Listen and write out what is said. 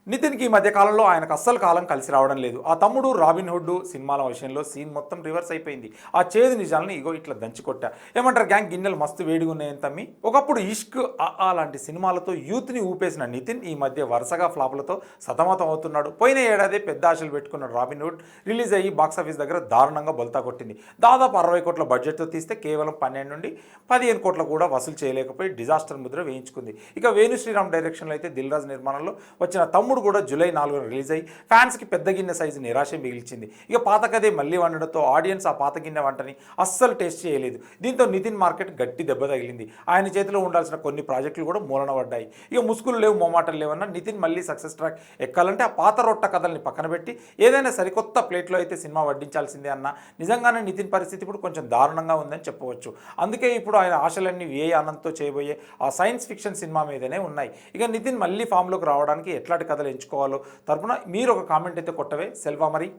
నితిన్‌కి ఈ మధ్య కాలంలో ఆయనకు అస్సలు కాలం కలిసి రావడం లేదు. ఆ తమ్ముడు 'రాబిన్ హుడ్' సినిమాల విషయంలో సీన్ మొత్తం రివర్స్ అయిపోయింది. ఆ చేదు నిజాలను ఇగో ఇట్లా దంచికొట్టా. ఏమంటారు గ్యాంగ్ గిన్నెలు మస్తు వేడిగున్నాయని తమ్మి. ఒకప్పుడు 'ఇష్క్', 'అ లాంటి సినిమాలతో యూత్‌ని ఊపేసిన నితిన్ ఈ మధ్య వరుసగా ఫ్లాపులతో సతమతం అవుతున్నాడు. పోయిన ఏడాది పెద్ద ఆశలు పెట్టుకున్న 'రాబిన్ హుడ్' రిలీజ్ అయ్యి బాక్సాఫీస్ దగ్గర దారుణంగా బొల్తా కొట్టింది. దాదాపు 60 కోట్ల బడ్జెట్‌తో తీస్తే కేవలం 12 నుండి 15 కోట్ల కూడా వసూలు చేయలేకపోయి డిజాస్టర్ ముద్ర వేయించుకుంది. ఇక వేణు శ్రీరామ్ డైరెక్షన్లో అయితే 'దిల్ రాజు' నిర్మాణంలో వచ్చిన తమ్ముడు కూడా జూలై 4న రిలీజ్ అయ్యి ఫ్యాన్స్కి పెద్ద గిన్నె సైజు నిరాశ మిగిల్చింది. ఇక పాత కథే మళ్ళీ వండడంతో ఆడియన్స్ ఆ పాత గిన్నె వంటని అస్సలు టేస్ట్ చేయలేదు. దీంతో నితిన్ మార్కెట్ గట్టి దెబ్బ తగిలింది. ఆయన చేతిలో ఉండాల్సిన కొన్ని ప్రాజెక్టులు కూడా మూలన పడ్డాయి. ఇక ముసుగులు లేవు, మొమాటలు లేవన్నా నితిన్ మళ్ళీ సక్సెస్ ట్రాక్ ఎక్కాలంటే ఆ పాత రొట్ట కథల్ని పక్కన పెట్టి ఏదైనా సరికొత్త ప్లేట్లో అయితే సినిమా వడ్డించాల్సిందే అన్న నిజంగానే నితిన్ పరిస్థితి ఇప్పుడు కొంచెం దారుణంగా ఉందని చెప్పవచ్చు. అందుకే ఇప్పుడు ఆయన ఆశలన్నీ విఏ ఆనంద్తో చేయబోయే ఆ సైన్స్ ఫిక్షన్ సినిమా మీదనే ఉన్నాయి. ఇక నితిన్ మళ్ళీ ఫామ్లోకి రావడానికి ఎట్లాంటి కథలు ఎంచుకోవాలో తరపున మీరు ఒక కామెంట్ అయితే కొట్టవే సెల్వా మరి.